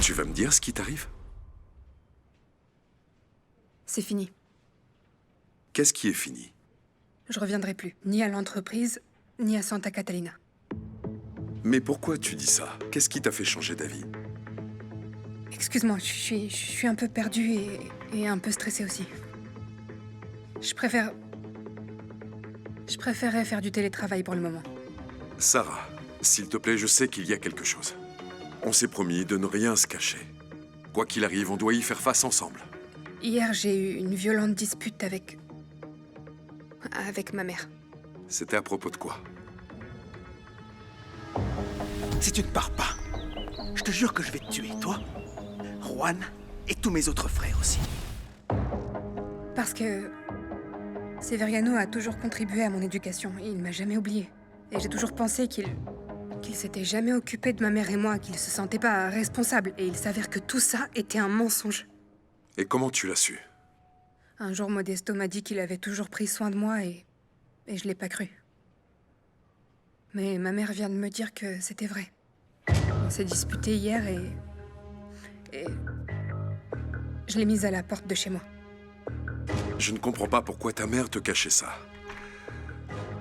Tu vas me dire ce qui t'arrive? C'est fini. Qu'est-ce qui est fini? Je reviendrai plus, ni à l'entreprise, ni à Santa Catalina. Mais pourquoi tu dis ça? Qu'est-ce qui t'a fait changer d'avis? Excuse-moi, je suis un peu perdue et un peu stressée aussi. Je préférerais faire du télétravail pour le moment. Sarah, s'il te plaît, je sais qu'il y a quelque chose. On s'est promis de ne rien se cacher. Quoi qu'il arrive, on doit y faire face ensemble. Hier, j'ai eu une violente dispute avec ma mère. C'était à propos de quoi? Si tu ne pars pas, je te jure que je vais te tuer, toi, Juan et tous mes autres frères aussi. Parce que Severiano a toujours contribué à mon éducation. Il m'a jamais oublié. Et j'ai toujours pensé qu'il s'était jamais occupé de ma mère et moi, qu'il se sentait pas responsable. Et il s'avère que tout ça était un mensonge. Et comment tu l'as su? Un jour, Modesto m'a dit qu'il avait toujours pris soin de moi et je l'ai pas cru. Mais ma mère vient de me dire que c'était vrai. On s'est disputé hier et je l'ai mise à la porte de chez moi. Je ne comprends pas pourquoi ta mère te cachait ça.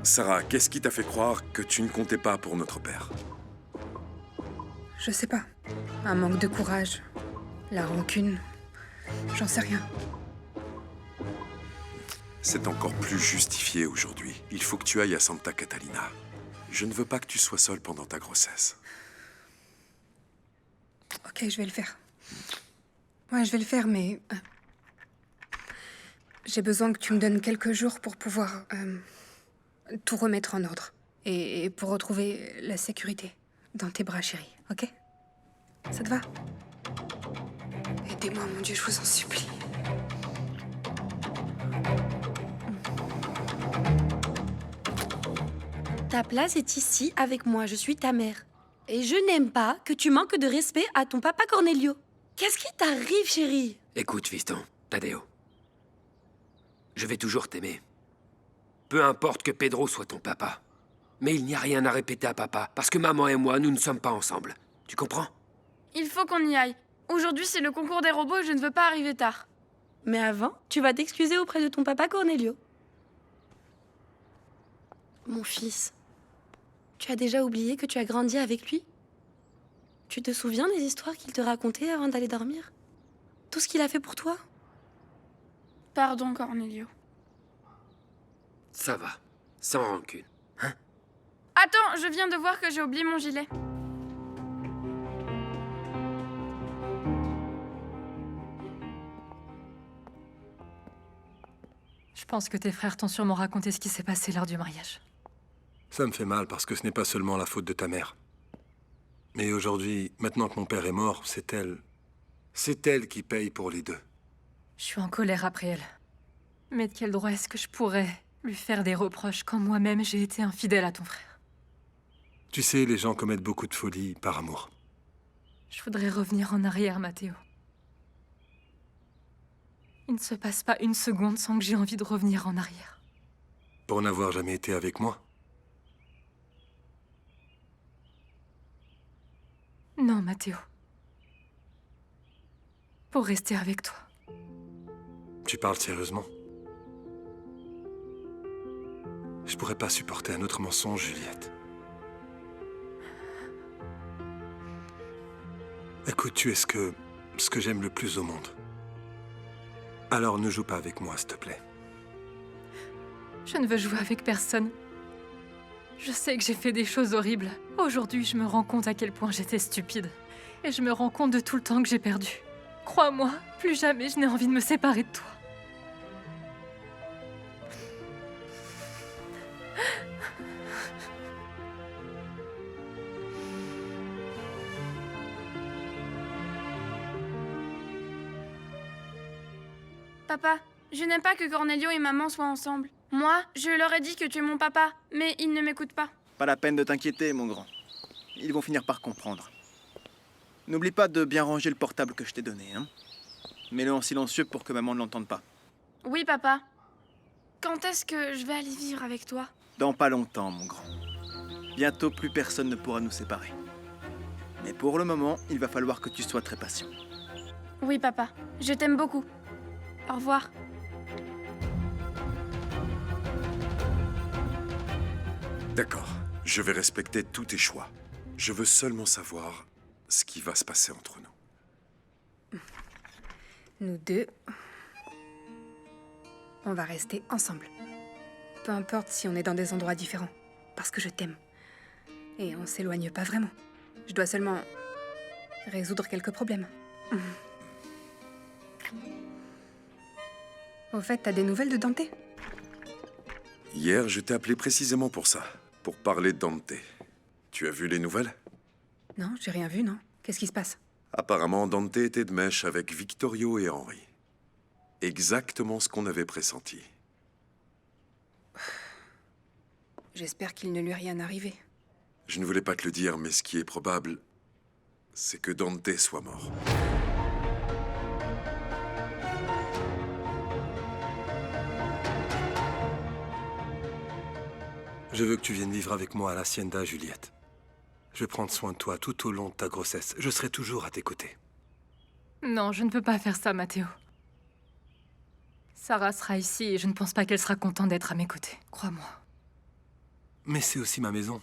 Sarah, qu'est-ce qui t'a fait croire que tu ne comptais pas pour notre père? Je sais pas. Un manque de courage. La rancune. J'en sais rien. C'est encore plus justifié aujourd'hui. Il faut que tu ailles à Santa Catalina. Je ne veux pas que tu sois seule pendant ta grossesse. Ok, je vais le faire. Ouais, je vais le faire, mais... j'ai besoin que tu me donnes quelques jours pour pouvoir... tout remettre en ordre. Et pour retrouver la sécurité dans tes bras, chérie, ok? Ça te va? Aidez-moi, mon Dieu, je vous en supplie. Ta place est ici avec moi, je suis ta mère. Et je n'aime pas que tu manques de respect à ton papa Cornelio. Qu'est-ce qui t'arrive, chérie? Écoute, fiston, Tadeo. Je vais toujours t'aimer. Peu importe que Pedro soit ton papa. Mais il n'y a rien à répéter à papa, parce que maman et moi, nous ne sommes pas ensemble. Tu comprends? Il faut qu'on y aille. Aujourd'hui, c'est le concours des robots et je ne veux pas arriver tard. Mais avant, tu vas t'excuser auprès de ton papa Cornelio. Mon fils, tu as déjà oublié que tu as grandi avec lui? Tu te souviens des histoires qu'il te racontait avant d'aller dormir? Tout ce qu'il a fait pour toi? Pardon, Cornelio. Ça va, sans rancune. Attends, je viens de voir que j'ai oublié mon gilet. Je pense que tes frères t'ont sûrement raconté ce qui s'est passé lors du mariage. Ça me fait mal parce que ce n'est pas seulement la faute de ta mère. Mais aujourd'hui, maintenant que mon père est mort, c'est elle. C'est elle qui paye pour les deux. Je suis en colère après elle. Mais de quel droit est-ce que je pourrais lui faire des reproches quand moi-même j'ai été infidèle à ton frère? Tu sais, les gens commettent beaucoup de folies par amour. Je voudrais revenir en arrière, Matteo. Il ne se passe pas une seconde sans que j'ai envie de revenir en arrière. Pour n'avoir jamais été avec moi. Non, Matteo. Pour rester avec toi. Tu parles sérieusement? Je pourrais pas supporter un autre mensonge, Juliette. Écoute, tu es ce que j'aime le plus au monde. Alors ne joue pas avec moi, s'il te plaît. Je ne veux jouer avec personne. Je sais que j'ai fait des choses horribles. Aujourd'hui, je me rends compte à quel point j'étais stupide. Et je me rends compte de tout le temps que j'ai perdu. Crois-moi, plus jamais je n'ai envie de me séparer de toi. Papa, je n'aime pas que Cornelio et maman soient ensemble. Moi, je leur ai dit que tu es mon papa, mais ils ne m'écoutent pas. Pas la peine de t'inquiéter, mon grand. Ils vont finir par comprendre. N'oublie pas de bien ranger le portable que je t'ai donné, hein. Mets-le en silencieux pour que maman ne l'entende pas. Oui, papa. Quand est-ce que je vais aller vivre avec toi? Dans pas longtemps, mon grand. Bientôt, plus personne ne pourra nous séparer. Mais pour le moment, il va falloir que tu sois très patient. Oui, papa. Je t'aime beaucoup. Au revoir. D'accord, je vais respecter tous tes choix. Je veux seulement savoir ce qui va se passer entre nous. Nous deux, on va rester ensemble. Peu importe si on est dans des endroits différents, parce que je t'aime. Et on s'éloigne pas vraiment. Je dois seulement résoudre quelques problèmes. Au fait, t'as des nouvelles de Dante? Hier, je t'ai appelé précisément pour ça, pour parler de Dante. Tu as vu les nouvelles? Non, j'ai rien vu, non. Qu'est-ce qui se passe? Apparemment, Dante était de mèche avec Victorio et Henry. Exactement ce qu'on avait pressenti. J'espère qu'il ne lui est rien arrivé. Je ne voulais pas te le dire, mais ce qui est probable, c'est que Dante soit mort. Je veux que tu viennes vivre avec moi à l'Hacienda, Juliette. Je vais prendre soin de toi tout au long de ta grossesse. Je serai toujours à tes côtés. Non, je ne peux pas faire ça, Mathéo. Sarah sera ici et je ne pense pas qu'elle sera contente d'être à mes côtés. Crois-moi. Mais c'est aussi ma maison.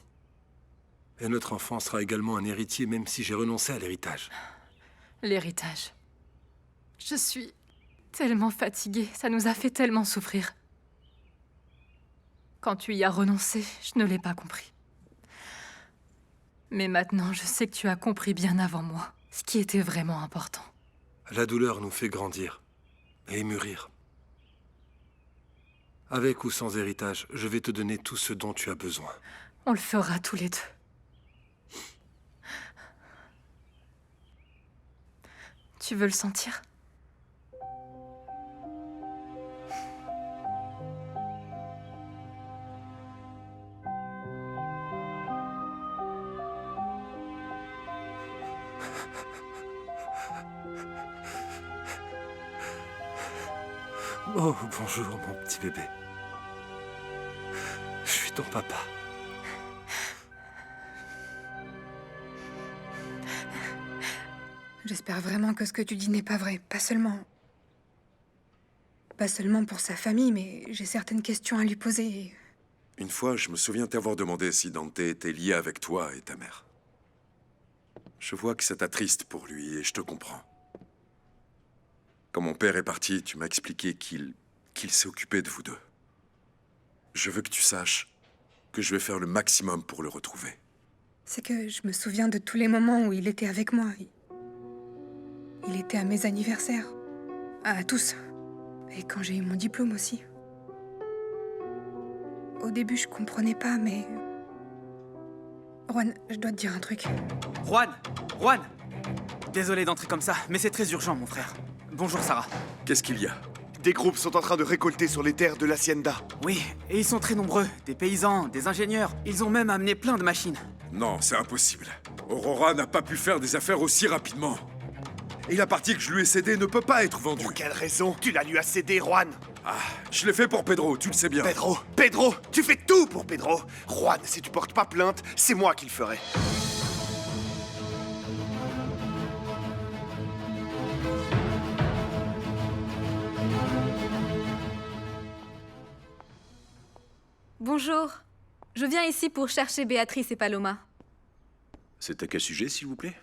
Et notre enfant sera également un héritier, même si j'ai renoncé à l'héritage. L'héritage. Je suis tellement fatiguée. Ça nous a fait tellement souffrir. Quand tu y as renoncé, je ne l'ai pas compris. Mais maintenant, je sais que tu as compris bien avant moi ce qui était vraiment important. La douleur nous fait grandir et mûrir. Avec ou sans héritage, je vais te donner tout ce dont tu as besoin. On le fera tous les deux. Tu veux le sentir? Oh, bonjour, mon petit bébé. Je suis ton papa. J'espère vraiment que ce que tu dis n'est pas vrai. Pas seulement pour sa famille, mais j'ai certaines questions à lui poser. Une fois, je me souviens t'avoir demandé si Dante était lié avec toi et ta mère. Je vois que ça t'attriste pour lui et je te comprends. Quand mon père est parti, tu m'as expliqué qu'il s'est occupé de vous deux. Je veux que tu saches que je vais faire le maximum pour le retrouver. C'est que je me souviens de tous les moments où il était avec moi. Il était à mes anniversaires. À tous. Et quand j'ai eu mon diplôme aussi. Au début, je comprenais pas, mais... Juan, je dois te dire un truc. Juan! Désolé d'entrer comme ça, mais c'est très urgent, mon frère. Bonjour, Sarah. Qu'est-ce qu'il y a? Des groupes sont en train de récolter sur les terres de l'Hacienda. Oui, et ils sont très nombreux. Des paysans, des ingénieurs. Ils ont même amené plein de machines. Non, c'est impossible. Aurora n'a pas pu faire des affaires aussi rapidement. Et la partie que je lui ai cédée ne peut pas être vendue. Pour quelle raison tu la lui as cédé, Juan? Ah, je l'ai fait pour Pedro, tu le sais bien. Pedro, tu fais tout pour Pedro. Juan, si tu portes pas plainte, c'est moi qui le ferai. Bonjour. Je viens ici pour chercher Béatrice et Paloma. C'est à quel sujet, s'il vous plaît?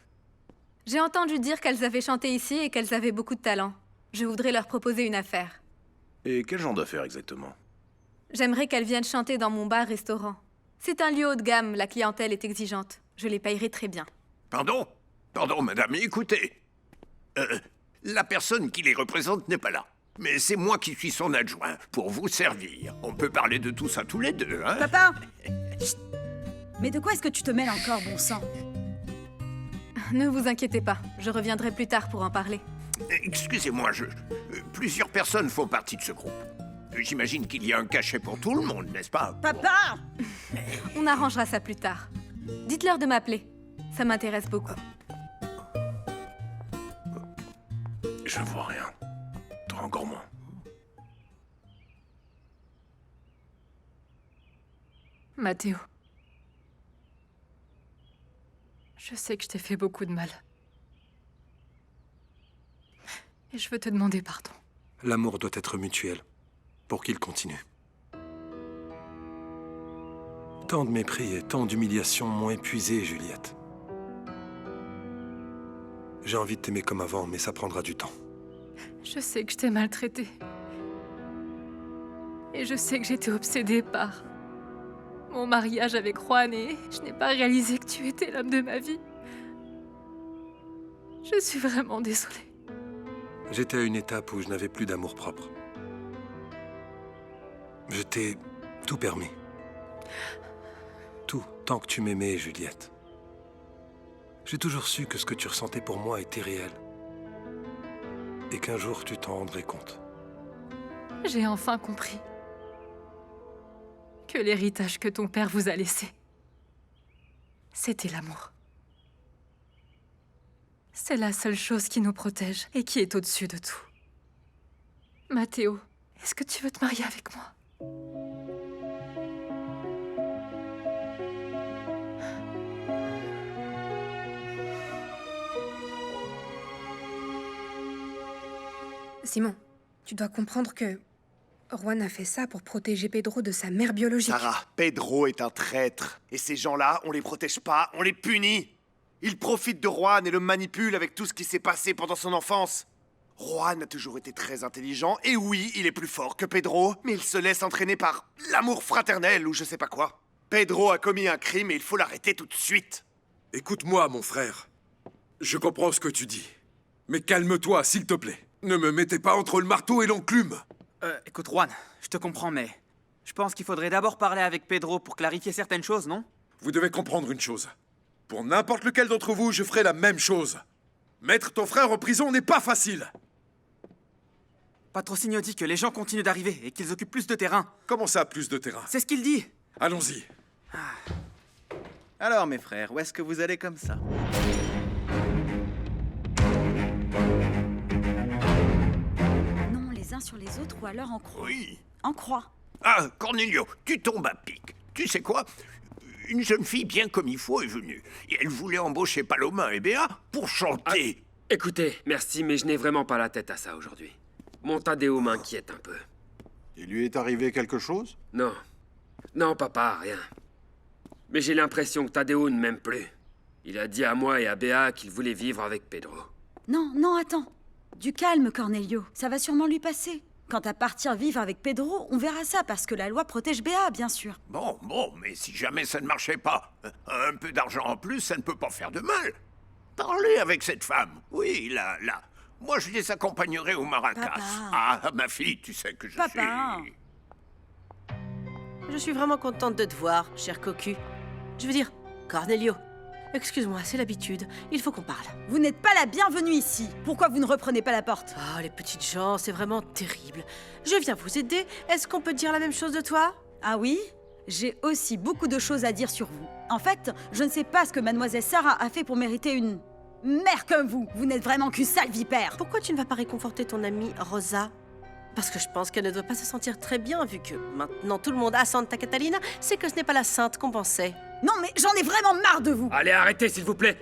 J'ai entendu dire qu'elles avaient chanté ici et qu'elles avaient beaucoup de talent. Je voudrais leur proposer une affaire. Et quel genre d'affaires exactement? J'aimerais qu'elles viennent chanter dans mon bar-restaurant. C'est un lieu haut de gamme, la clientèle est exigeante. Je les payerai très bien. Pardon, madame, écoutez. La personne qui les représente n'est pas là. Mais c'est moi qui suis son adjoint, pour vous servir. On peut parler de tout ça tous les deux, hein? Papa! Chut. Mais de quoi est-ce que tu te mêles encore, bon sang? Ne vous inquiétez pas, je reviendrai plus tard pour en parler. Excusez-moi, plusieurs personnes font partie de ce groupe. J'imagine qu'il y a un cachet pour tout le monde, n'est-ce pas? Papa! On arrangera ça plus tard. Dites-leur de m'appeler. Ça m'intéresse beaucoup. Je vois rien. Toi encore moins. Mathéo. Je sais que je t'ai fait beaucoup de mal. Et je veux te demander pardon. L'amour doit être mutuel, pour qu'il continue. Tant de mépris et tant d'humiliation m'ont épuisé, Juliette. J'ai envie de t'aimer comme avant, mais ça prendra du temps. Je sais que je t'ai maltraité. Et je sais que j'étais obsédée par mon mariage avec Juan et je n'ai pas réalisé que tu étais l'homme de ma vie. Je suis vraiment désolée. J'étais à une étape où je n'avais plus d'amour propre. Je t'ai tout permis. Tout, tant que tu m'aimais, Juliette. J'ai toujours su que ce que tu ressentais pour moi était réel. Et qu'un jour tu t'en rendrais compte. J'ai enfin compris que l'héritage que ton père vous a laissé, c'était l'amour. C'est la seule chose qui nous protège et qui est au-dessus de tout. Mathéo, est-ce que tu veux te marier avec moi? Simon, tu dois comprendre que Juan a fait ça pour protéger Pedro de sa mère biologique. Sarah, Pedro est un traître. Et ces gens-là, on les protège pas, on les punit. Ils profitent de Juan et le manipulent avec tout ce qui s'est passé pendant son enfance. Juan a toujours été très intelligent, et oui, il est plus fort que Pedro, mais il se laisse entraîner par l'amour fraternel ou je sais pas quoi. Pedro a commis un crime et il faut l'arrêter tout de suite. Écoute-moi, mon frère. Je comprends ce que tu dis. Mais calme-toi, s'il te plaît. Ne me mettez pas entre le marteau et l'enclume. Écoute, Juan, je te comprends, mais je pense qu'il faudrait d'abord parler avec Pedro pour clarifier certaines choses, non? Vous devez comprendre une chose. Pour n'importe lequel d'entre vous, je ferai la même chose. Mettre ton frère en prison n'est pas facile. Patrocinio dit que les gens continuent d'arriver et qu'ils occupent plus de terrain. Comment ça, plus de terrain? C'est ce qu'il dit. Allons-y. Alors, mes frères, où est-ce que vous allez comme ça? Non, les uns sur les autres ou alors en croix. Oui. En croix. Ah, Cornelio, tu tombes à pic. Tu sais quoi? Une jeune fille bien comme il faut est venue. Et elle voulait embaucher Paloma et Béa pour chanter. Écoutez, merci, mais je n'ai vraiment pas la tête à ça aujourd'hui. Mon Tadeo m'inquiète un peu. Il lui est arrivé quelque chose? Non. Non, papa, rien. Mais j'ai l'impression que Tadeo ne m'aime plus. Il a dit à moi et à Béa qu'il voulait vivre avec Pedro. Non, non, attends. Du calme, Cornelio. Ça va sûrement lui passer. Quant à partir vivre avec Pedro, on verra ça, parce que la loi protège Béa, bien sûr. Bon, mais si jamais ça ne marchait pas, un peu d'argent en plus, ça ne peut pas faire de mal. Parlez avec cette femme. Oui, là. Moi, je les accompagnerai au Maracas. Papa. Ah, ma fille, tu sais que je Papa. suis... Je suis vraiment contente de te voir, cher cocu. Je veux dire, Cornelio. Excuse-moi, c'est l'habitude. Il faut qu'on parle. Vous n'êtes pas la bienvenue ici. Pourquoi vous ne reprenez pas la porte? Oh, les petites gens, c'est vraiment terrible. Je viens vous aider. Est-ce qu'on peut dire la même chose de toi? Ah oui? J'ai aussi beaucoup de choses à dire sur vous. En fait, je ne sais pas ce que mademoiselle Sarah a fait pour mériter une mère comme vous. Vous n'êtes vraiment qu'une sale vipère. Pourquoi tu ne vas pas réconforter ton amie Rosa? Parce que je pense qu'elle ne doit pas se sentir très bien, vu que maintenant tout le monde a Santa Catalina, c'est que ce n'est pas la sainte qu'on pensait. Non, mais j'en ai vraiment marre de vous. Allez, arrêtez, s'il vous plaît.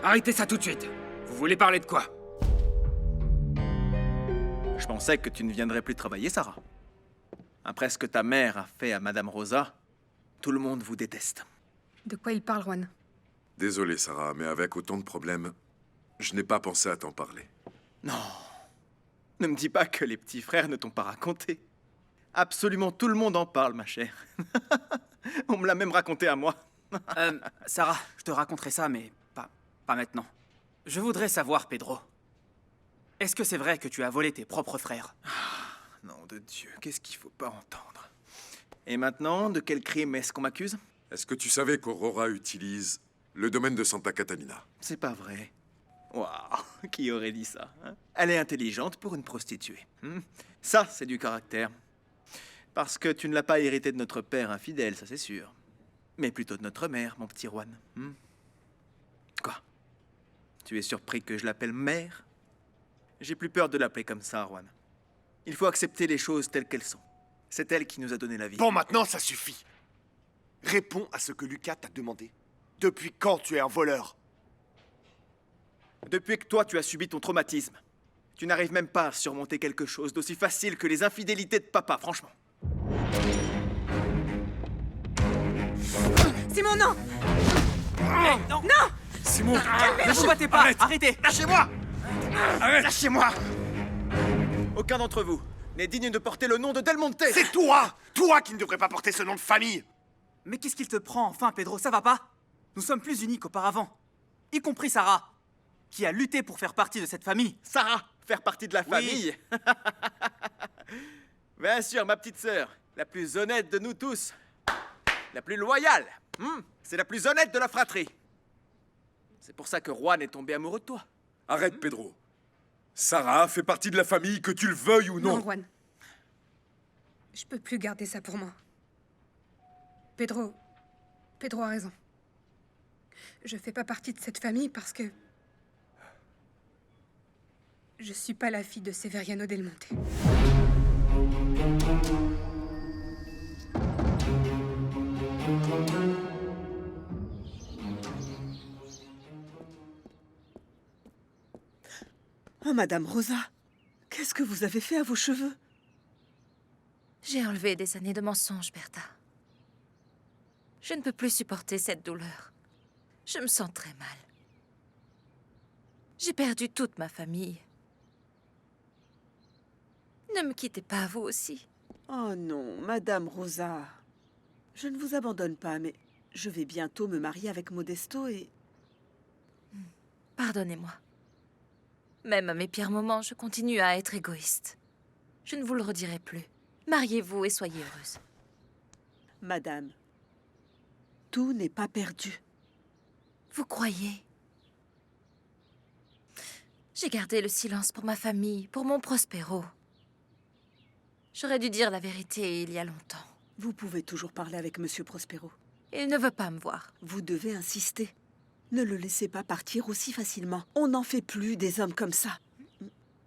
Arrêtez ça tout de suite. Vous voulez parler de quoi? Je pensais que tu ne viendrais plus travailler, Sarah. Après ce que ta mère a fait à Madame Rosa, tout le monde vous déteste. De quoi il parle, Juan? Désolé, Sarah, mais avec autant de problèmes, je n'ai pas pensé à t'en parler. Non. Ne me dis pas que les petits frères ne t'ont pas raconté. Absolument tout le monde en parle, ma chère. On me l'a même raconté à moi. Sarah, je te raconterai ça, mais pas maintenant. Je voudrais savoir, Pedro. Est-ce que c'est vrai que tu as volé tes propres frères? Nom de Dieu, qu'est-ce qu'il faut pas entendre? Et maintenant, de quel crime est-ce qu'on m'accuse? Est-ce que tu savais qu'Aurora utilise le domaine de Santa Catalina? C'est pas vrai. Waouh, qui aurait dit ça, hein? Elle est intelligente pour une prostituée. Ça, c'est du caractère. Parce que tu ne l'as pas hérité de notre père infidèle, ça c'est sûr. Mais plutôt de notre mère, mon petit Juan. Quoi? Tu es surpris que je l'appelle mère? J'ai plus peur de l'appeler comme ça, Juan. Il faut accepter les choses telles qu'elles sont. C'est elle qui nous a donné la vie. Bon, maintenant, ça suffit. Réponds à ce que Lucas t'a demandé. Depuis quand tu es un voleur? depuis que toi tu as subi ton traumatisme, tu n'arrives même pas à surmonter quelque chose d'aussi facile que les infidélités de papa, franchement. Simon, non! Non! Non! Simon, Calmez-vous. ne vous battez pas! Arrête. Arrêtez! Lâchez-moi! Arrête! Lâchez-moi! Aucun d'entre vous n'est digne de porter le nom de Del Monte! C'est toi! Toi qui ne devrais pas porter ce nom de famille! Mais qu'est-ce qu'il te prend enfin, Pedro? Ça va pas? Nous sommes plus unis qu'auparavant. Y compris Sarah, qui a lutté pour faire partie de cette famille. Sarah, faire partie de la famille? Bien sûr, ma petite sœur, la plus honnête de nous tous. La plus loyale. C'est la plus honnête de la fratrie. C'est pour ça que Juan est tombé amoureux de toi. Arrête, Pedro. Sarah fait partie de la famille, que tu le veuilles ou non. Non, Juan. Je peux plus garder ça pour moi. Pedro a raison. Je fais pas partie de cette famille parce que... je suis pas la fille de Severiano Del Monte. Oh, Madame Rosa, qu'est-ce que vous avez fait à vos cheveux? J'ai enlevé des années de mensonges, Bertha. Je ne peux plus supporter cette douleur. Je me sens très mal. J'ai perdu toute ma famille. Ne me quittez pas, vous aussi. Oh non, Madame Rosa. Je ne vous abandonne pas, mais je vais bientôt me marier avec Modesto et... Pardonnez-moi. Même à mes pires moments, je continue à être égoïste. Je ne vous le redirai plus. Mariez-vous et soyez heureuse. Madame, tout n'est pas perdu. Vous croyez? J'ai gardé le silence pour ma famille, pour mon Prospero. J'aurais dû dire la vérité il y a longtemps. Vous pouvez toujours parler avec Monsieur Prospero. Il ne veut pas me voir. Vous devez insister. Ne le laissez pas partir aussi facilement. On n'en fait plus des hommes comme ça.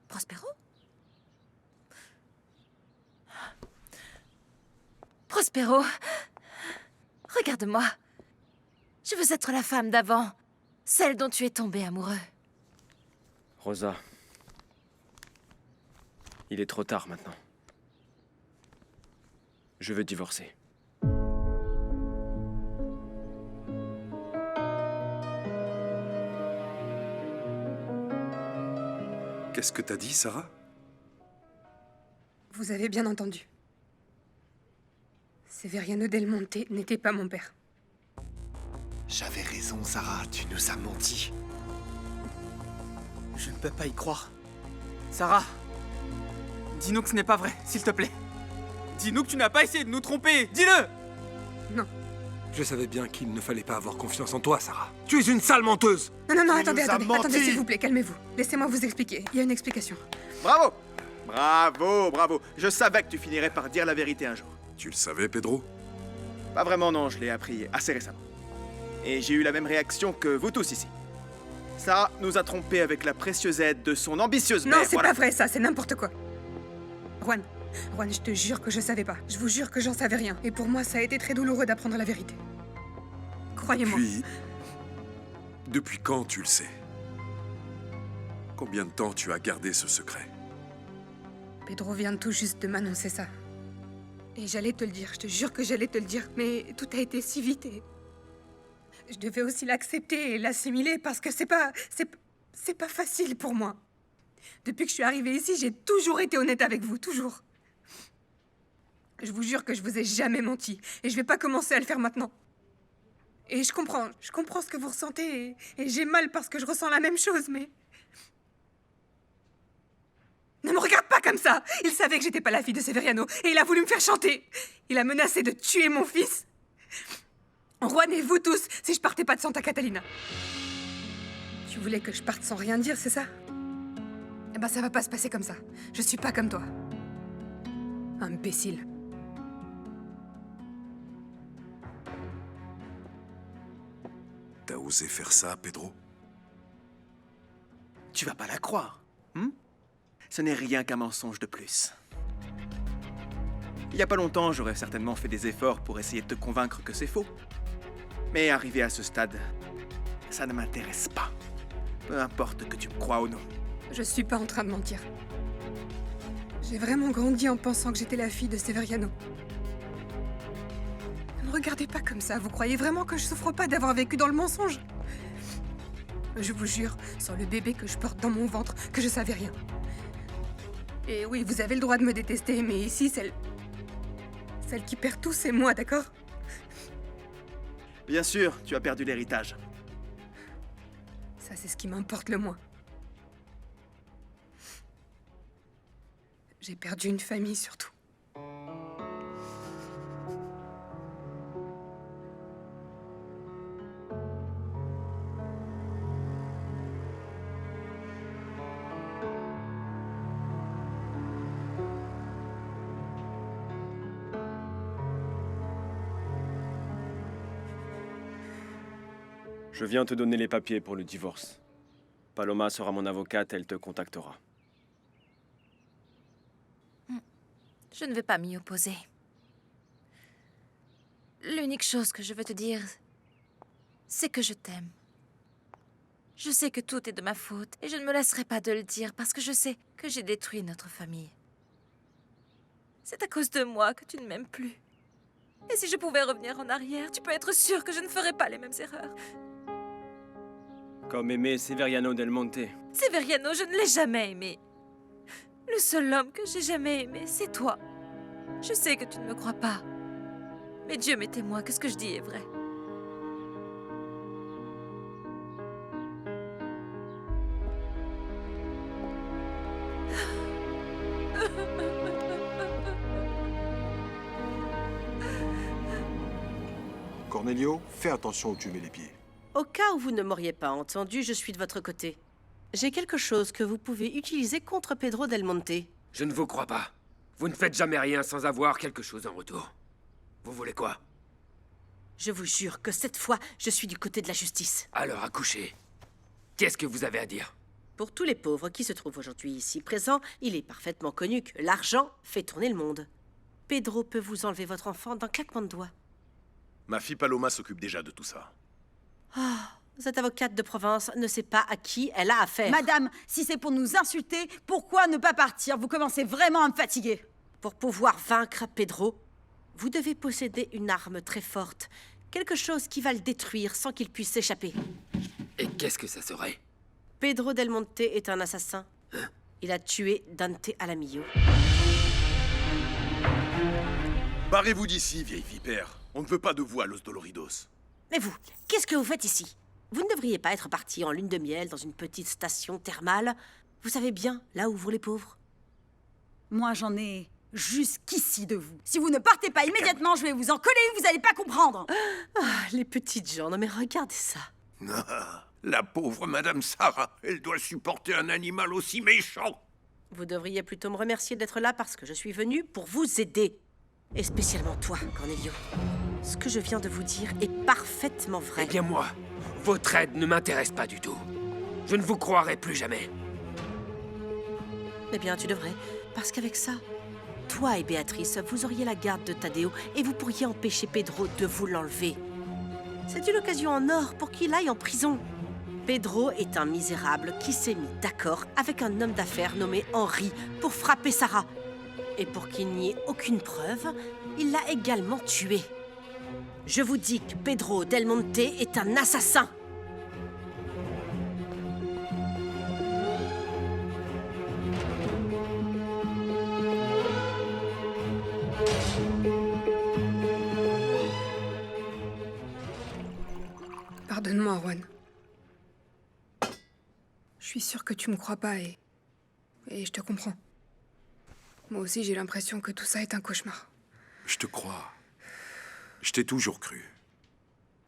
Prospero? Prospero, regarde-moi. Je veux être la femme d'avant, celle dont tu es tombé amoureux. Rosa, il est trop tard maintenant. Je veux divorcer. Qu'est-ce que t'as dit, Sarah? Vous avez bien entendu. Severiano Del Monte n'était pas mon père. J'avais raison, Sarah, tu nous as menti. Je ne peux pas y croire. Sarah, dis-nous que ce n'est pas vrai, s'il te plaît. Dis-nous que tu n'as pas essayé de nous tromper, dis-le! Non. Je savais bien qu'il ne fallait pas avoir confiance en toi, Sarah. Tu es une sale menteuse! Non, attendez, s'il vous plaît, calmez-vous. Laissez-moi vous expliquer. Il y a une explication. Bravo! Bravo! Je savais que tu finirais par dire la vérité un jour. Tu le savais, Pedro? Pas vraiment, non, je l'ai appris assez récemment. Et j'ai eu la même réaction que vous tous ici. Sarah nous a trompés avec la précieuse aide de son ambitieuse mère. Non, c'est pas vrai ça, c'est n'importe quoi. Juan, je te jure que je savais pas. Je vous jure que j'en savais rien. Et pour moi, ça a été très douloureux d'apprendre la vérité. Croyez-moi. Depuis quand tu le sais? Combien de temps tu as gardé ce secret? Pedro vient tout juste de m'annoncer ça. Et j'allais te le dire, je te jure que j'allais te le dire, mais tout a été si vite et... Je devais aussi l'accepter et l'assimiler parce que c'est pas facile pour moi. Depuis que je suis arrivée ici, j'ai toujours été honnête avec vous, toujours. Je vous jure que je vous ai jamais menti et je vais pas commencer à le faire maintenant. Et je comprends ce que vous ressentez et j'ai mal parce que je ressens la même chose, mais... Ne me regarde pas comme ça! Il savait que j'étais pas la fille de Severiano et il a voulu me faire chanter. Il a menacé de tuer mon fils. Juan et vous tous, si je partais pas de Santa Catalina. Tu voulais que je parte sans rien dire, c'est ça? Eh ben ça va pas se passer comme ça. Je suis pas comme toi. Imbécile. T'as osé faire ça, Pedro? Tu vas pas la croire, Ce n'est rien qu'un mensonge de plus. Il y a pas longtemps, j'aurais certainement fait des efforts pour essayer de te convaincre que c'est faux. Mais arrivé à ce stade, ça ne m'intéresse pas. Peu importe que tu me crois ou non. Je suis pas en train de mentir. J'ai vraiment grandi en pensant que j'étais la fille de Severiano. Ne me regardez pas comme ça, vous croyez vraiment que je souffre pas d'avoir vécu dans le mensonge? Je vous jure, sur le bébé que je porte dans mon ventre, que je savais rien. Et oui, vous avez le droit de me détester, mais ici, celle qui perd tout, c'est moi, d'accord? Bien sûr, tu as perdu l'héritage. Ça, c'est ce qui m'importe le moins. J'ai perdu une famille, surtout. Je viens te donner les papiers pour le divorce. Paloma sera mon avocate, elle te contactera. Je ne vais pas m'y opposer. L'unique chose que je veux te dire, c'est que je t'aime. Je sais que tout est de ma faute et je ne me laisserai pas de le dire parce que je sais que j'ai détruit notre famille. C'est à cause de moi que tu ne m'aimes plus. Et si je pouvais revenir en arrière, tu peux être sûr que je ne ferais pas les mêmes erreurs. Comme aimer Severiano del Monte. Severiano, je ne l'ai jamais aimé. Le seul homme que j'ai jamais aimé, c'est toi. Je sais que tu ne me crois pas. Mais Dieu m'est témoin que ce que je dis est vrai. Cornelio, fais attention où tu mets les pieds. Au cas où vous ne m'auriez pas entendu, je suis de votre côté. J'ai quelque chose que vous pouvez utiliser contre Pedro del Monte. Je ne vous crois pas. Vous ne faites jamais rien sans avoir quelque chose en retour. Vous voulez quoi? Je vous jure que cette fois, je suis du côté de la justice. Alors accouchez. Qu'est-ce que vous avez à dire? Pour tous les pauvres qui se trouvent aujourd'hui ici présents, il est parfaitement connu que l'argent fait tourner le monde. Pedro peut vous enlever votre enfant d'un claquement de doigts. Ma fille Paloma s'occupe déjà de tout ça. Cette avocate de province ne sait pas à qui elle a affaire. Madame, si c'est pour nous insulter, pourquoi ne pas partir? Vous commencez vraiment à me fatiguer. Pour pouvoir vaincre Pedro, vous devez posséder une arme très forte. Quelque chose qui va le détruire sans qu'il puisse s'échapper. Et qu'est-ce que ça serait? Pedro del Monte est un assassin. Il a tué Dante Alamillo. Barrez-vous d'ici, vieille vipère. On ne veut pas de vous à Los Doloridos. Mais vous, qu'est-ce que vous faites ici? Vous ne devriez pas être parti en lune de miel dans une petite station thermale. Vous savez bien, là où vont les pauvres. Moi, j'en ai jusqu'ici de vous. Si vous ne partez pas immédiatement, je vais vous en coller, vous allez pas comprendre. Les petites gens, non mais regardez ça. La pauvre Madame Sarah, elle doit supporter un animal aussi méchant. Vous devriez plutôt me remercier d'être là parce que je suis venue pour vous aider. Et spécialement toi, Cornelio. Ce que je viens de vous dire est parfaitement vrai. Eh bien moi, votre aide ne m'intéresse pas du tout. Je ne vous croirai plus jamais. Eh bien, tu devrais. Parce qu'avec ça, toi et Béatrice, vous auriez la garde de Tadeo et vous pourriez empêcher Pedro de vous l'enlever. C'est une occasion en or pour qu'il aille en prison. Pedro est un misérable qui s'est mis d'accord avec un homme d'affaires nommé Henri pour frapper Sarah. Et pour qu'il n'y ait aucune preuve, il l'a également tué. Je vous dis que Pedro del Monte est un assassin. Pardonne-moi, Juan. Je suis sûre que tu me crois pas et je te comprends. Moi aussi, j'ai l'impression que tout ça est un cauchemar. Je te crois. Je t'ai toujours cru.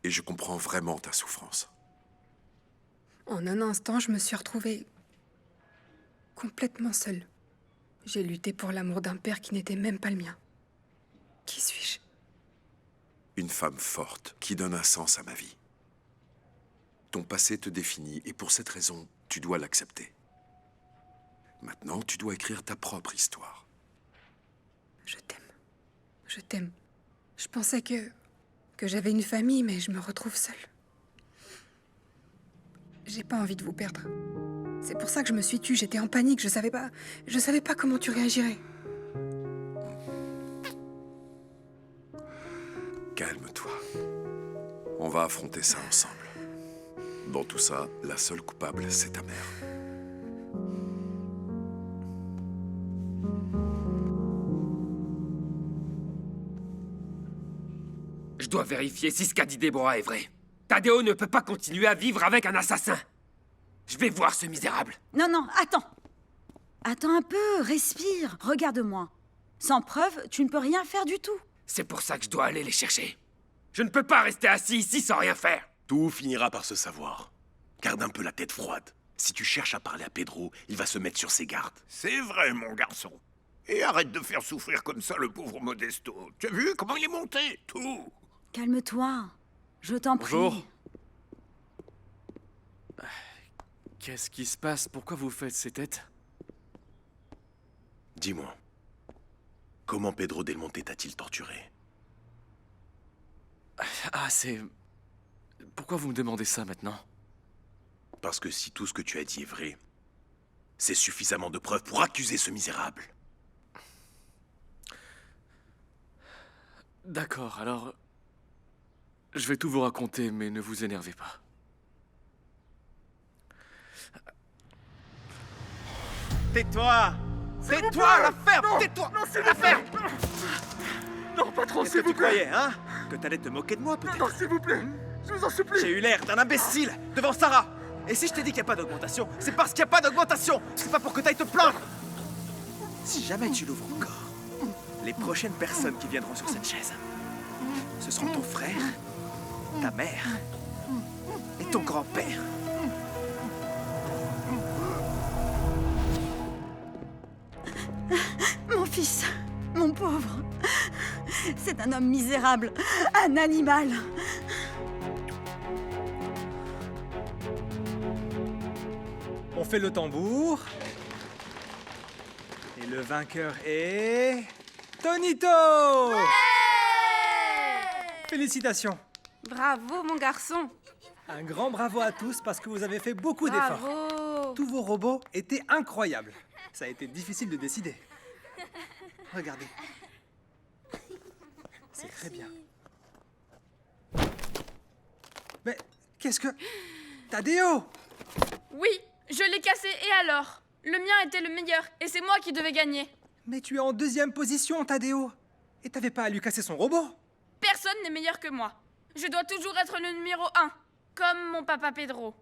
Et je comprends vraiment ta souffrance. En un instant, je me suis retrouvée complètement seule. J'ai lutté pour l'amour d'un père qui n'était même pas le mien. Qui suis-je? Une femme forte qui donne un sens à ma vie. Ton passé te définit et pour cette raison, tu dois l'accepter. Maintenant, tu dois écrire ta propre histoire. Je t'aime. Je t'aime. Je pensais que j'avais une famille, mais je me retrouve seule. J'ai pas envie de vous perdre. C'est pour ça que je me suis tue, j'étais en panique, je savais pas comment tu réagirais. Calme-toi. On va affronter ça ensemble. Dans tout ça, la seule coupable, c'est ta mère. Je dois vérifier si ce qu'a dit Déborah est vrai. Tadeo ne peut pas continuer à vivre avec un assassin. Je vais voir ce misérable. Non, non, attends. Attends un peu, respire, regarde-moi. Sans preuve, tu ne peux rien faire du tout. C'est pour ça que je dois aller les chercher. Je ne peux pas rester assis ici sans rien faire. Tout finira par se savoir. Garde un peu la tête froide. Si tu cherches à parler à Pedro, il va se mettre sur ses gardes. C'est vrai, mon garçon. Et arrête de faire souffrir comme ça le pauvre Modesto. Tu as vu comment il est monté? Tout. Calme-toi, je t'en prie. Bonjour. Qu'est-ce qui se passe? Pourquoi vous faites ces têtes? Dis-moi, comment Pedro Del Monte t'a-t-il torturé? Ah, c'est... Pourquoi vous me demandez ça maintenant? Parce que si tout ce que tu as dit est vrai, c'est suffisamment de preuves pour accuser ce misérable. D'accord, alors... Je vais tout vous raconter, mais ne vous énervez pas. Tais-toi! Tais-toi, la ferme! Tais-toi! Non, c'est la ferme! Non, patron, s'il vous plaît! Qu'est-ce que tu croyais, hein? Que t'allais te moquer de moi, peut-être? Non, s'il vous plaît! Je vous en supplie! J'ai eu l'air d'un imbécile devant Sarah! Et si je t'ai dit qu'il n'y a pas d'augmentation, c'est parce qu'il n'y a pas d'augmentation! C'est pas pour que t'ailles te plaindre! Si jamais tu l'ouvres encore, les prochaines personnes qui viendront sur cette chaise, ce seront ton frère, ta mère et ton grand-père. Mon fils, mon pauvre. C'est un homme misérable, un animal. On fait le tambour. Et le vainqueur est... Tonito! Ouais! Félicitations. Bravo, mon garçon. Un grand bravo à tous parce que vous avez fait beaucoup d'efforts. Bravo. Tous vos robots étaient incroyables. Ça a été difficile de décider. Regardez. C'est très bien. Mais qu'est-ce que... Tadeo! Oui, je l'ai cassé et alors? Le mien était le meilleur et c'est moi qui devais gagner. Mais tu es en 2e position, Tadeo. Et t'avais pas à lui casser son robot. Personne n'est meilleur que moi. Je dois toujours être le numéro 1, comme mon papa Pedro.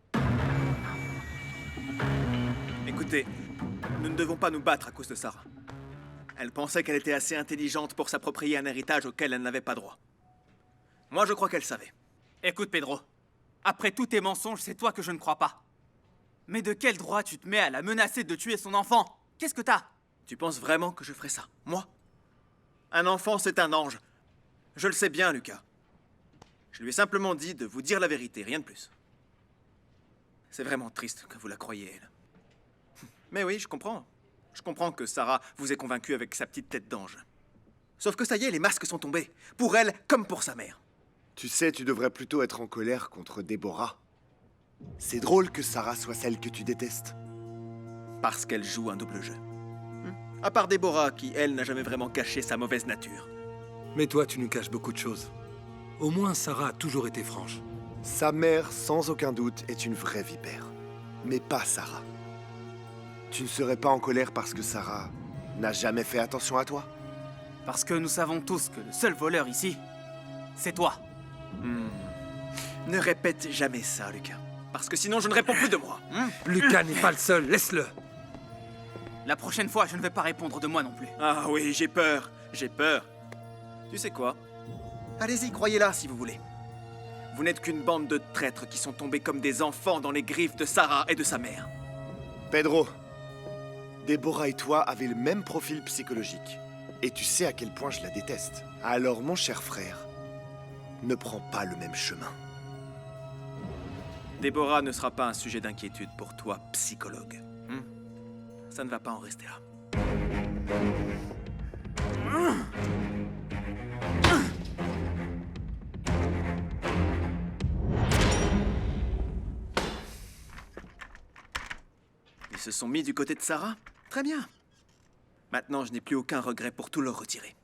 Écoutez, nous ne devons pas nous battre à cause de Sarah. Elle pensait qu'elle était assez intelligente pour s'approprier un héritage auquel elle n'avait pas droit. Moi, je crois qu'elle savait. Écoute, Pedro. Après tous tes mensonges, c'est toi que je ne crois pas. Mais de quel droit tu te mets à la menacer de tuer son enfant? Qu'est-ce que t'as? Tu penses vraiment que je ferais ça, moi? Un enfant, c'est un ange. Je le sais bien, Lucas. Je lui ai simplement dit de vous dire la vérité, rien de plus. C'est vraiment triste que vous la croyiez, elle. Mais oui, je comprends. Je comprends que Sarah vous ait convaincu avec sa petite tête d'ange. Sauf que ça y est, les masques sont tombés. Pour elle, comme pour sa mère. Tu sais, tu devrais plutôt être en colère contre Déborah. C'est drôle que Sarah soit celle que tu détestes. Parce qu'elle joue un double jeu. À part Déborah, qui, elle, n'a jamais vraiment caché sa mauvaise nature. Mais toi, tu nous caches beaucoup de choses. Au moins, Sarah a toujours été franche. Sa mère, sans aucun doute, est une vraie vipère. Mais pas Sarah. Tu ne serais pas en colère parce que Sarah n'a jamais fait attention à toi? Parce que nous savons tous que le seul voleur ici, c'est toi. Ne répète jamais ça, Lucas. Parce que sinon, je ne réponds plus de moi. Lucas n'est pas le seul, laisse-le. La prochaine fois, je ne vais pas répondre de moi non plus. Ah oui, j'ai peur. J'ai peur. Tu sais quoi? Allez-y, croyez-la si vous voulez. Vous n'êtes qu'une bande de traîtres qui sont tombés comme des enfants dans les griffes de Sarah et de sa mère. Pedro, Déborah et toi avez le même profil psychologique. Et tu sais à quel point je la déteste. Alors, mon cher frère, ne prends pas le même chemin. Déborah ne sera pas un sujet d'inquiétude pour toi, psychologue. Ça ne va pas en rester là. Ils se sont mis du côté de Sarah? Très bien. Maintenant, je n'ai plus aucun regret pour tout leur retirer.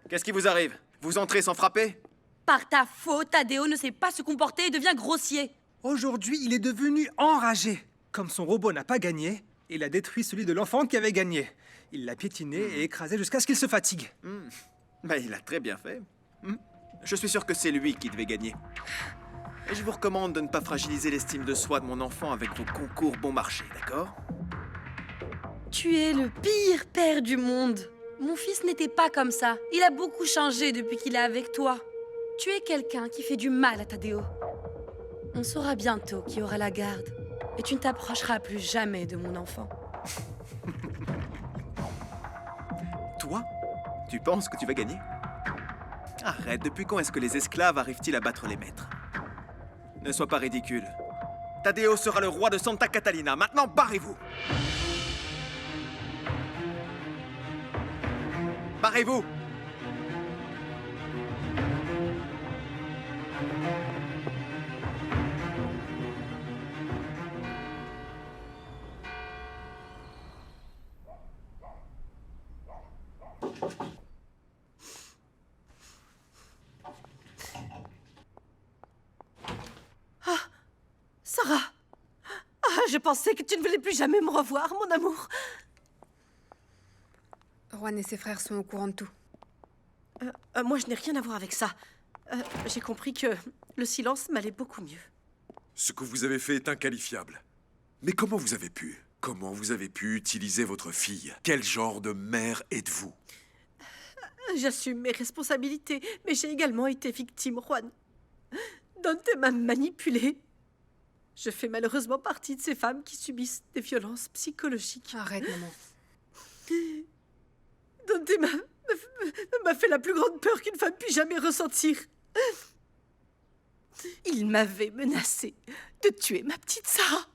Qu'est-ce qui vous arrive? Vous entrez sans frapper? Par ta faute, Tadeo ne sait pas se comporter et devient grossier. Aujourd'hui, il est devenu enragé. Comme son robot n'a pas gagné, il a détruit celui de l'enfant qui avait gagné. Il l'a piétiné et écrasé jusqu'à ce qu'il se fatigue. Ben, il a très bien fait. Je suis sûr que c'est lui qui devait gagner. Et je vous recommande de ne pas fragiliser l'estime de soi de mon enfant avec vos concours bon marché, d'accord? Tu es le pire père du monde. Mon fils n'était pas comme ça. Il a beaucoup changé depuis qu'il est avec toi. Tu es quelqu'un qui fait du mal à Tadeo. On saura bientôt qui aura la garde. Et tu ne t'approcheras plus jamais de mon enfant. Toi? Tu penses que tu vas gagner? Arrête, depuis quand est-ce que les esclaves arrivent-ils à battre les maîtres? Ne sois pas ridicule. Tadeo sera le roi de Santa Catalina. Maintenant, barrez-vous! Barrez-vous! Sarah! Je pensais que tu ne voulais plus jamais me revoir, mon amour. Juan et ses frères sont au courant de tout. Moi, je n'ai rien à voir avec ça. J'ai compris que le silence m'allait beaucoup mieux. Ce que vous avez fait est inqualifiable. Mais comment vous avez pu? Comment vous avez pu utiliser votre fille? Quel genre de mère êtes-vous? J'assume mes responsabilités, mais j'ai également été victime, Juan. Dante m'a manipulée. Je fais malheureusement partie de ces femmes qui subissent des violences psychologiques. Arrête, maman. Dante m'a fait la plus grande peur qu'une femme puisse jamais ressentir. Il m'avait menacé de tuer ma petite Sarah.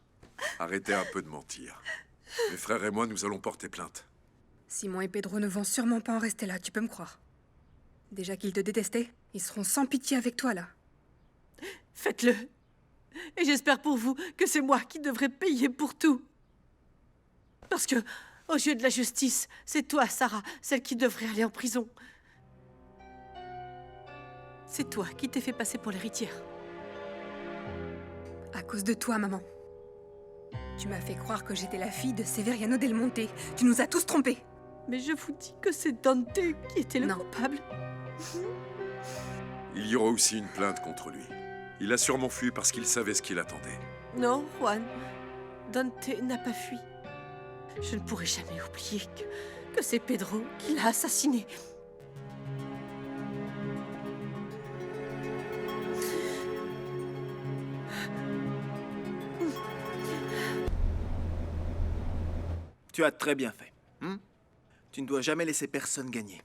Arrêtez un peu de mentir. Mes frères et moi, nous allons porter plainte. Simon et Pedro ne vont sûrement pas en rester là, tu peux me croire. Déjà qu'ils te détestaient, ils seront sans pitié avec toi, là. Faites-le. Et j'espère pour vous que c'est moi qui devrais payer pour tout. Parce que, aux yeux de la justice, c'est toi, Sarah, celle qui devrait aller en prison. C'est toi qui t'es fait passer pour l'héritière. À cause de toi, maman. Tu m'as fait croire que j'étais la fille de Severiano Del Monte. Tu nous as tous trompés. Mais je vous dis que c'est Dante qui était le coupable. Il y aura aussi une plainte contre lui. Il a sûrement fui parce qu'il savait ce qu'il attendait. Non, Juan. Dante n'a pas fui. Je ne pourrai jamais oublier que c'est Pedro qui l'a assassiné. Tu as très bien fait. Tu ne dois jamais laisser personne gagner.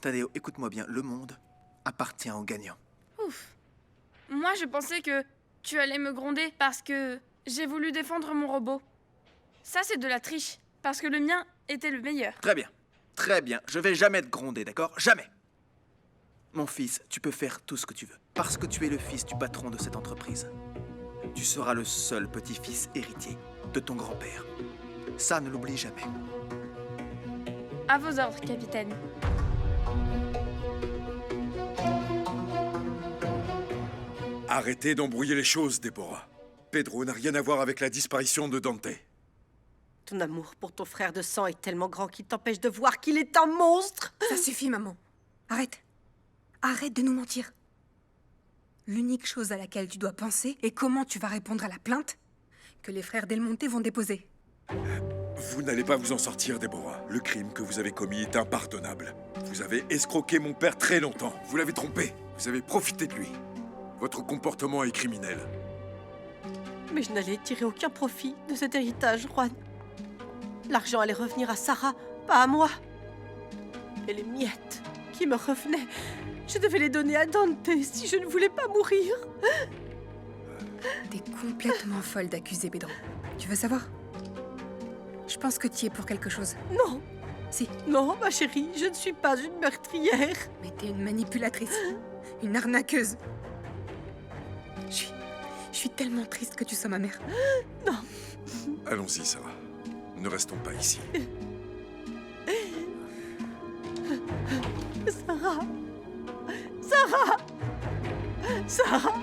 Tadeo, écoute-moi bien, le monde appartient aux gagnants. Ouf. Moi, je pensais que tu allais me gronder parce que j'ai voulu défendre mon robot. Ça, c'est de la triche, parce que le mien était le meilleur. Très bien. Très bien. Je vais jamais te gronder, d'accord? Jamais. Mon fils, tu peux faire tout ce que tu veux. Parce que tu es le fils du patron de cette entreprise. Tu seras le seul petit-fils héritier de ton grand-père. Ça, ne l'oublie jamais. À vos ordres, capitaine. Arrêtez d'embrouiller les choses, Déborah. Pedro n'a rien à voir avec la disparition de Dante. Ton amour pour ton frère de sang est tellement grand qu'il t'empêche de voir qu'il est un monstre. Ça suffit, maman. Arrête. Arrête de nous mentir. L'unique chose à laquelle tu dois penser est comment tu vas répondre à la plainte que les frères Del Monte vont déposer. Vous n'allez pas vous en sortir, Déborah. Le crime que vous avez commis est impardonnable. Vous avez escroqué mon père très longtemps. Vous l'avez trompé. Vous avez profité de lui. Votre comportement est criminel. Mais je n'allais tirer aucun profit de cet héritage, Juan. L'argent allait revenir à Sarah, pas à moi. Et les miettes qui me revenaient, je devais les donner à Dante si je ne voulais pas mourir. T'es complètement folle d'accuser Pedro. Tu veux savoir? Je pense que tu y es pour quelque chose. Non. Si. Non, ma chérie, je ne suis pas une meurtrière. Mais t'es une manipulatrice. Une arnaqueuse. Je suis tellement triste que tu sois ma mère. Non. Allons-y, Sarah. Ne restons pas ici. Sarah. Sarah. Sarah.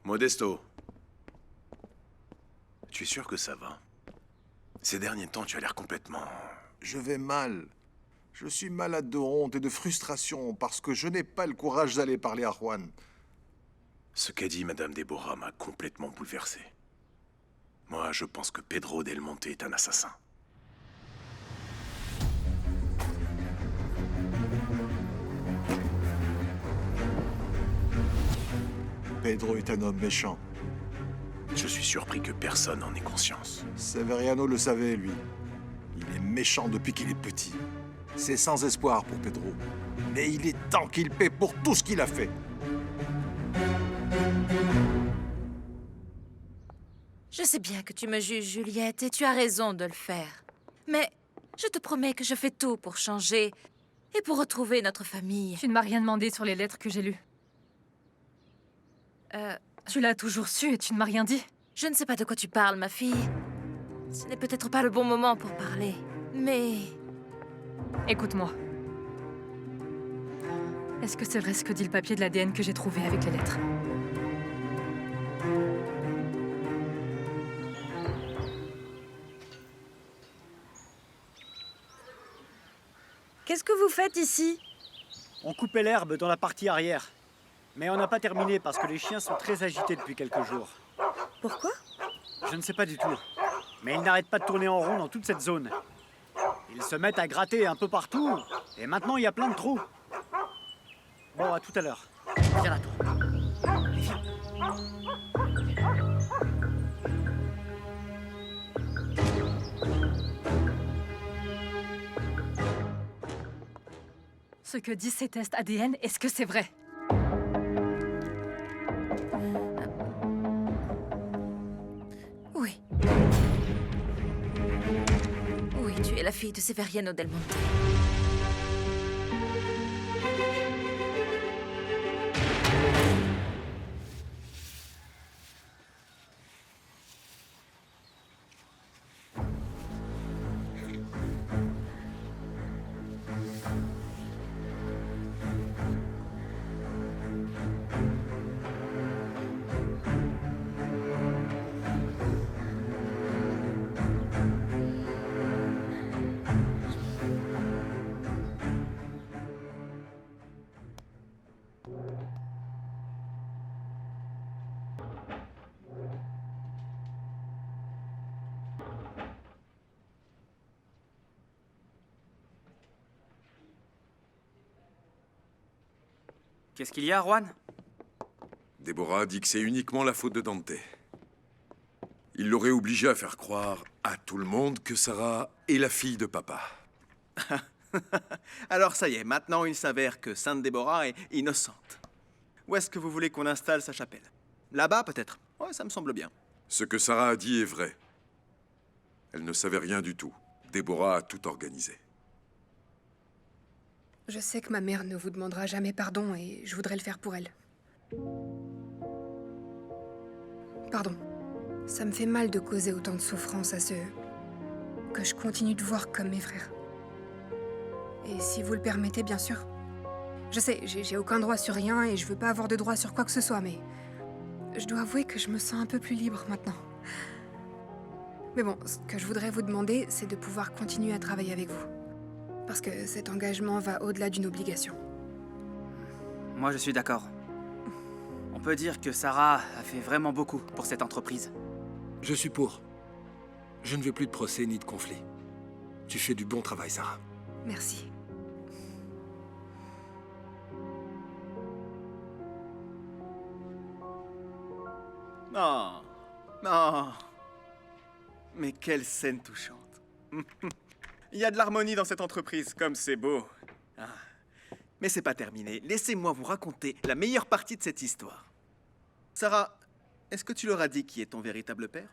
Modesto. Tu es sûr que ça va? Ces derniers temps, tu as l'air complètement... Je vais mal. Je suis malade de honte et de frustration parce que je n'ai pas le courage d'aller parler à Juan. Ce qu'a dit Madame Deborah m'a complètement bouleversé. Moi, je pense que Pedro Del Monte est un assassin. Pedro est un homme méchant. Je suis surpris que personne n'en ait conscience. Severiano le savait, lui. Il est méchant depuis qu'il est petit. C'est sans espoir pour Pedro. Mais il est temps qu'il paie pour tout ce qu'il a fait. Je sais bien que tu me juges, Juliette, et tu as raison de le faire. Mais je te promets que je fais tout pour changer et pour retrouver notre famille. Tu ne m'as rien demandé sur les lettres que j'ai lues. Tu l'as toujours su et tu ne m'as rien dit. Je ne sais pas de quoi tu parles, ma fille. Ce n'est peut-être pas le bon moment pour parler, mais... Écoute-moi. Est-ce que c'est vrai ce que dit le papier de l'ADN que j'ai trouvé avec les lettres? Qu'est-ce que vous faites ici? On coupait l'herbe dans la partie arrière. Mais on n'a pas terminé parce que les chiens sont très agités depuis quelques jours. Pourquoi? Je ne sais pas du tout. Mais ils n'arrêtent pas de tourner en rond dans toute cette zone. Ils se mettent à gratter un peu partout. Et maintenant, il y a plein de trous. Bon, à tout à l'heure. Viens là, toi. Viens. Ce que disent ces tests ADN, est-ce que c'est vrai? Oui. Oui, tu es la fille de Severiano Del Monte. Qu'est-ce qu'il y a, Juan? Déborah dit que c'est uniquement la faute de Dante. Il l'aurait obligé à faire croire à tout le monde que Sarah est la fille de papa. Alors ça y est, maintenant il s'avère que Sainte Déborah est innocente. Où est-ce que vous voulez qu'on installe sa chapelle? Là-bas, peut-être? Ouais, ça me semble bien. Ce que Sarah a dit est vrai. Elle ne savait rien du tout. Déborah a tout organisé. Je sais que ma mère ne vous demandera jamais pardon et je voudrais le faire pour elle. Pardon. Ça me fait mal de causer autant de souffrance à ceux que je continue de voir comme mes frères. Et si vous le permettez, bien sûr. Je sais, j'ai aucun droit sur rien et je veux pas avoir de droit sur quoi que ce soit, mais je dois avouer que je me sens un peu plus libre maintenant. Mais bon, ce que je voudrais vous demander, c'est de pouvoir continuer à travailler avec vous. Parce que cet engagement va au-delà d'une obligation. Moi, je suis d'accord. On peut dire que Sarah a fait vraiment beaucoup pour cette entreprise. Je suis pour. Je ne veux plus de procès ni de conflit. Tu fais du bon travail, Sarah. Merci. Oh, oh. Mais quelle scène touchante. Il y a de l'harmonie dans cette entreprise, comme c'est beau. Ah. Mais c'est pas terminé. Laissez-moi vous raconter la meilleure partie de cette histoire. Sarah, Est-ce que tu leur as dit qui est ton véritable père?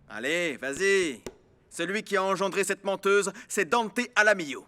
Allez, vas-y. Celui qui a engendré cette menteuse, c'est Dante Alamillo.